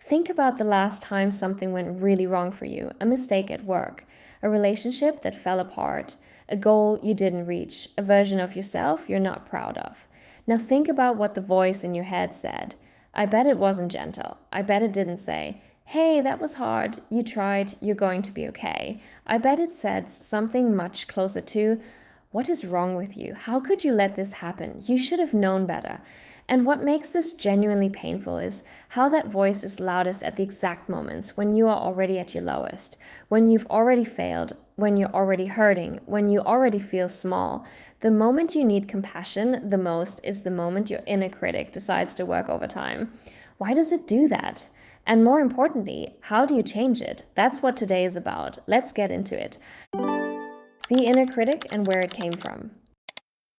Think about the last time something went really wrong for you, a mistake at work, a relationship that fell apart, a goal you didn't reach, a version of yourself you're not proud of. Now think about what the voice in your head said. I bet it wasn't gentle. I bet it didn't say, hey, that was hard. You tried. You're going to be okay. I bet it said something much closer to, what is wrong with you? How could you let this happen? You should have known better. And what makes this genuinely painful is how that voice is loudest at the exact moments when you are already at your lowest, when you've already failed, when you're already hurting, when you already feel small. The moment you need compassion the most is the moment your inner critic decides to work overtime. Why does it do that? And more importantly, how do you change it? That's what today is about. Let's get into it. The inner critic and where it came from.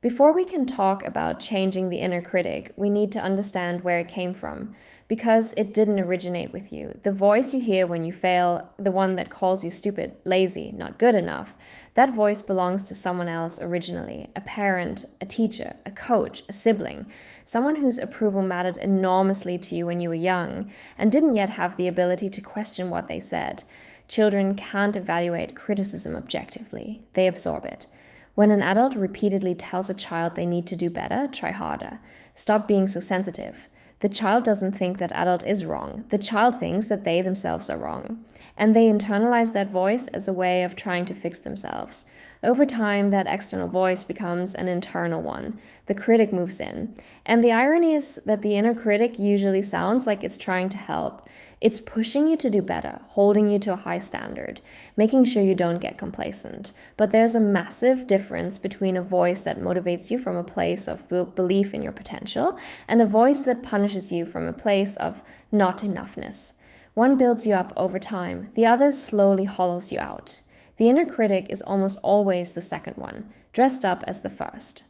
Before we can talk about changing the inner critic, we need to understand where it came from, because it didn't originate with you. The voice you hear when you fail, the one that calls you stupid, lazy, not good enough, that voice belongs to someone else originally, a parent, a teacher, a coach, a sibling, someone whose approval mattered enormously to you when you were young and didn't yet have the ability to question what they said. Children can't evaluate criticism objectively, they absorb it. When an adult repeatedly tells a child they need to do better, try harder. Stop being so sensitive. The child doesn't think that adult is wrong. The child thinks that they themselves are wrong. And they internalize that voice as a way of trying to fix themselves. Over time, that external voice becomes an internal one. The critic moves in. And the irony is that the inner critic usually sounds like it's trying to help. It's pushing you to do better, holding you to a high standard, making sure you don't get complacent. But there's a massive difference between a voice that motivates you from a place of belief in your potential and a voice that punishes you from a place of not enoughness. One builds you up over time, the other slowly hollows you out. The inner critic is almost always the second one, dressed up as the first.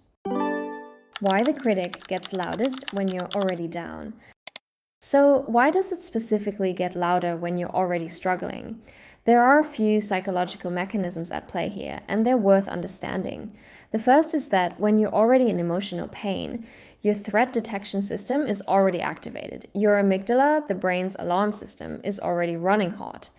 Why the critic gets loudest when you're already down. So, why does it specifically get louder when you're already struggling? There are a few psychological mechanisms at play here, and they're worth understanding. The first is that when you're already in emotional pain, your threat detection system is already activated. Your amygdala, the brain's alarm system, is already running hot.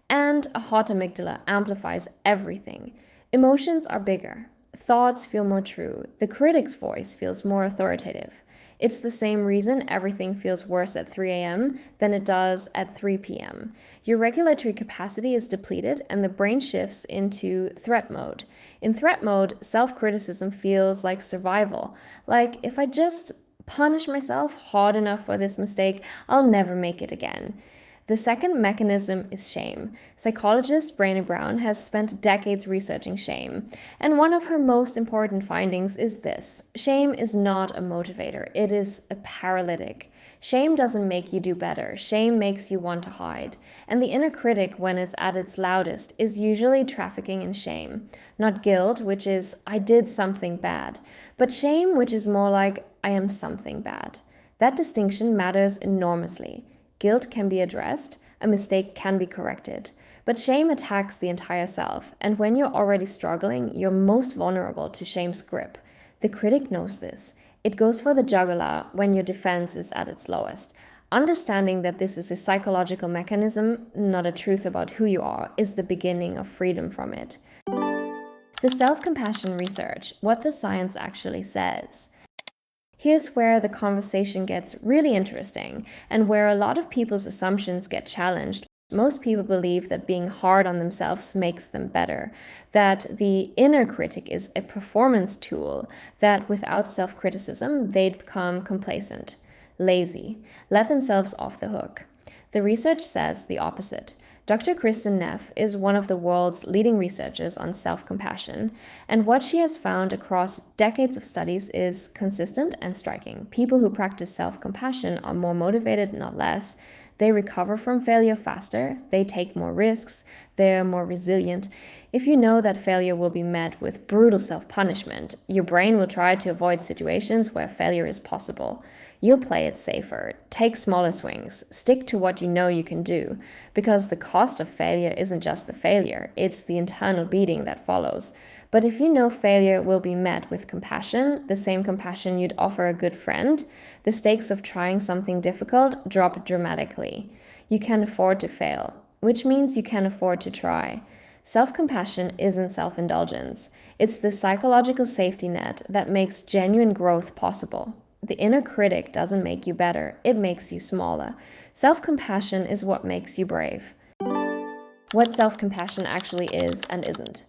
And a hot amygdala amplifies everything. Emotions are bigger. Thoughts feel more true. The critic's voice feels more authoritative. It's the same reason everything feels worse at 3 a.m. than it does at 3 p.m. Your regulatory capacity is depleted and the brain shifts into threat mode. In threat mode, self-criticism feels like survival. Like, if I just punish myself hard enough for this mistake, I'll never make it again. The second mechanism is shame. Psychologist Brené Brown has spent decades researching shame, and one of her most important findings is this: shame is not a motivator, it is a paralytic. Shame doesn't make you do better, shame makes you want to hide. And the inner critic, when it's at its loudest, is usually trafficking in shame. Not guilt, which is, I did something bad, but shame, which is more like, I am something bad. That distinction matters enormously. Guilt can be addressed, a mistake can be corrected, but shame attacks the entire self, and when you're already struggling, you're most vulnerable to shame's grip. The critic knows this. It goes for the jugular when your defense is at its lowest. Understanding that this is a psychological mechanism, not a truth about who you are, is the beginning of freedom from it. The self-compassion research, what the science actually says. Here's where the conversation gets really interesting and where a lot of people's assumptions get challenged. Most people believe that being hard on themselves makes them better, that the inner critic is a performance tool, that without self-criticism, they'd become complacent, lazy, let themselves off the hook. The research says the opposite. Dr. Kristin Neff is one of the world's leading researchers on self-compassion, and what she has found across decades of studies is consistent and striking. People who practice self-compassion are more motivated, not less. They recover from failure faster, they take more risks, they're more resilient. If you know that failure will be met with brutal self-punishment, your brain will try to avoid situations where failure is possible. You'll play it safer, take smaller swings, stick to what you know you can do, because the cost of failure isn't just the failure, it's the internal beating that follows. But if you know failure will be met with compassion, the same compassion you'd offer a good friend, the stakes of trying something difficult drop dramatically. You can afford to fail, which means you can afford to try. Self-compassion isn't self-indulgence. It's the psychological safety net that makes genuine growth possible. The inner critic doesn't make you better, it makes you smaller. Self-compassion is what makes you brave. What self-compassion actually is and isn't.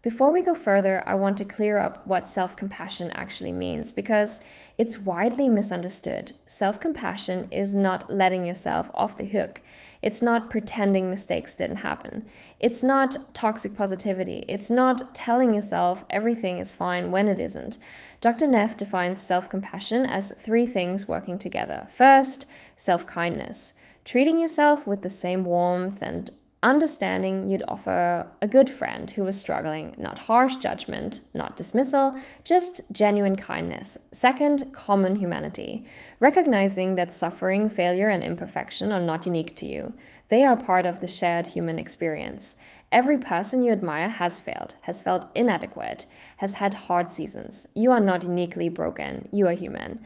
Before we go further, I want to clear up what self-compassion actually means because it's widely misunderstood. Self-compassion is not letting yourself off the hook. It's not pretending mistakes didn't happen. It's not toxic positivity. It's not telling yourself everything is fine when it isn't. Dr. Neff defines self-compassion as 3 things working together. First, self-kindness. Treating yourself with the same warmth and understanding you'd offer a good friend who was struggling, not harsh judgment, not dismissal, just genuine kindness. Second, common humanity. Recognizing that suffering, failure, and imperfection are not unique to you. They are part of the shared human experience. Every person you admire has failed, has felt inadequate, has had hard seasons. You are not uniquely broken. You are human.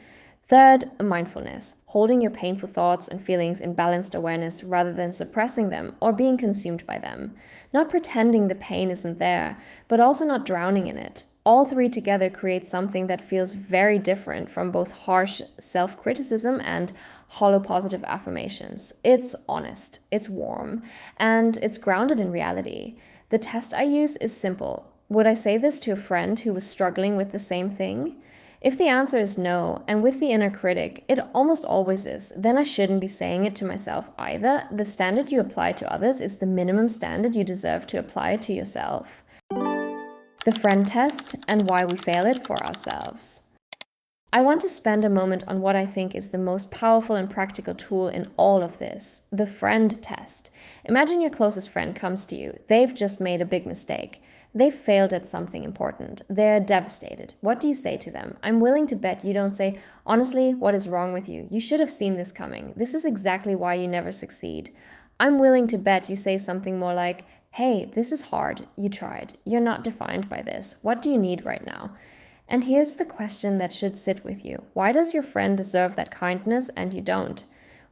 Third, mindfulness, holding your painful thoughts and feelings in balanced awareness rather than suppressing them or being consumed by them. Not pretending the pain isn't there, but also not drowning in it. All 3 together create something that feels very different from both harsh self-criticism and hollow positive affirmations. It's honest, it's warm, and it's grounded in reality. The test I use is simple. Would I say this to a friend who was struggling with the same thing? If the answer is no, and with the inner critic, it almost always is, then I shouldn't be saying it to myself either. The standard you apply to others is the minimum standard you deserve to apply to yourself. The friend test and why we fail it for ourselves. I want to spend a moment on what I think is the most powerful and practical tool in all of this, the friend test. Imagine your closest friend comes to you. They've just made a big mistake. They've failed at something important. They're devastated. What do you say to them? I'm willing to bet you don't say, honestly, what is wrong with you? You should have seen this coming. This is exactly why you never succeed. I'm willing to bet you say something more like, hey, this is hard. You tried. You're not defined by this. What do you need right now? And here's the question that should sit with you. Why does your friend deserve that kindness and you don't?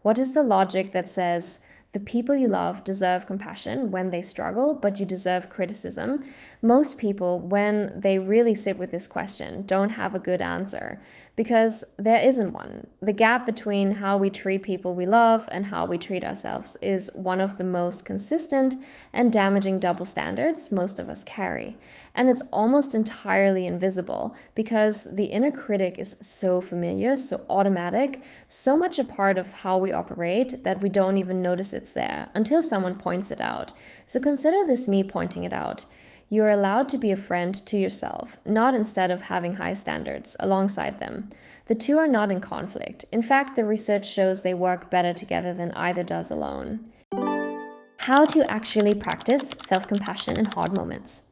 What is the logic that says, the people you love deserve compassion when they struggle, but you deserve criticism? Most people, when they really sit with this question, don't have a good answer because there isn't one. The gap between how we treat people we love and how we treat ourselves is one of the most consistent and damaging double standards most of us carry. And it's almost entirely invisible because the inner critic is so familiar, so automatic, so much a part of how we operate that we don't even notice it's there until someone points it out. So consider this me pointing it out. You are allowed to be a friend to yourself, not instead of having high standards alongside them. The 2 are not in conflict. In fact, the research shows they work better together than either does alone. How to actually practice self-compassion in hard moments.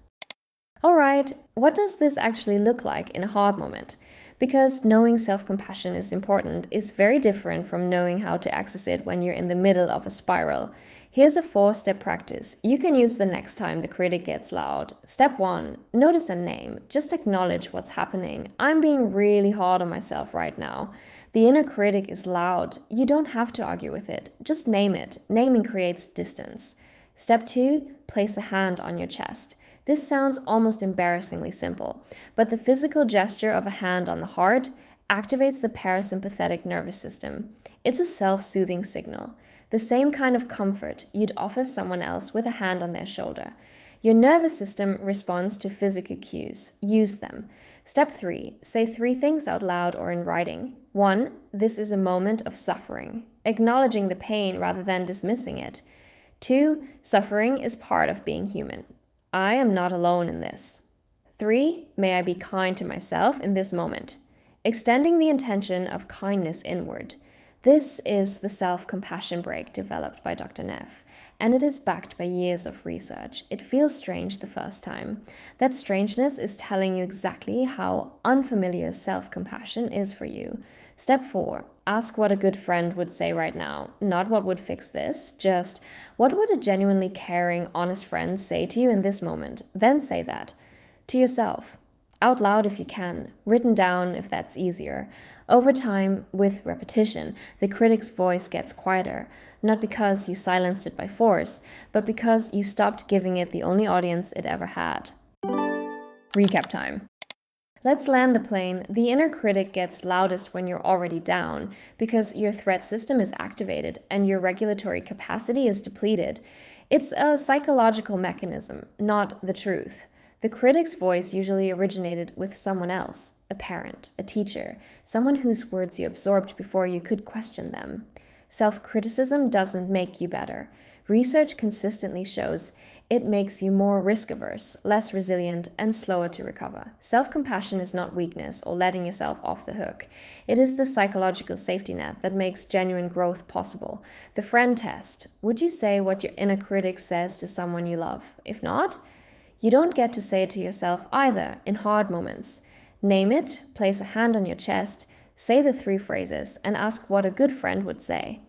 Alright, what does this actually look like in a hard moment? Because knowing self-compassion is important is very different from knowing how to access it when you're in the middle of a spiral. Here's a 4-step practice you can use the next time the critic gets loud. Step 1, notice a name. Just acknowledge what's happening. I'm being really hard on myself right now. The inner critic is loud. You don't have to argue with it. Just name it. Naming creates distance. Step 2, place a hand on your chest. This sounds almost embarrassingly simple, but the physical gesture of a hand on the heart activates the parasympathetic nervous system. It's a self-soothing signal, the same kind of comfort you'd offer someone else with a hand on their shoulder. Your nervous system responds to physical cues. Use them. Step 3, say 3 things out loud or in writing. 1, this is a moment of suffering, acknowledging the pain rather than dismissing it. 2, suffering is part of being human. I am not alone in this. 3, may I be kind to myself in this moment. Extending the intention of kindness inward. This is the self-compassion break developed by Dr. Neff, and it is backed by years of research. It feels strange the first time. That strangeness is telling you exactly how unfamiliar self-compassion is for you. Step 4, ask what a good friend would say right now. Not what would fix this, just what would a genuinely caring, honest friend say to you in this moment? Then say that to yourself. Out loud if you can, written down if that's easier. Over time, with repetition, the critic's voice gets quieter, not because you silenced it by force, but because you stopped giving it the only audience it ever had. Recap time. Let's land the plane. The inner critic gets loudest when you're already down, because your threat system is activated and your regulatory capacity is depleted. It's a psychological mechanism, not the truth. The critic's voice usually originated with someone else, a parent, a teacher, someone whose words you absorbed before you could question them. Self-criticism doesn't make you better. Research consistently shows it makes you more risk-averse, less resilient, and slower to recover. Self-compassion is not weakness or letting yourself off the hook. It is the psychological safety net that makes genuine growth possible. The friend test. Would you say what your inner critic says to someone you love? If not, you don't get to say it to yourself either in hard moments. Name it, place a hand on your chest, say the 3 phrases, and ask what a good friend would say.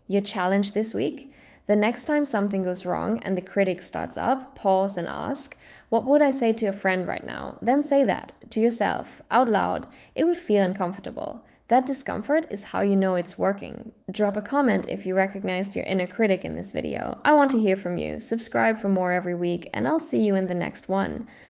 Your challenge this week? The next time something goes wrong and the critic starts up, pause and ask, what would I say to a friend right now? Then say that to yourself, out loud. It would feel uncomfortable. That discomfort is how you know it's working. Drop a comment if you recognized your inner critic in this video. I want to hear from you. Subscribe for more every week, and I'll see you in the next one.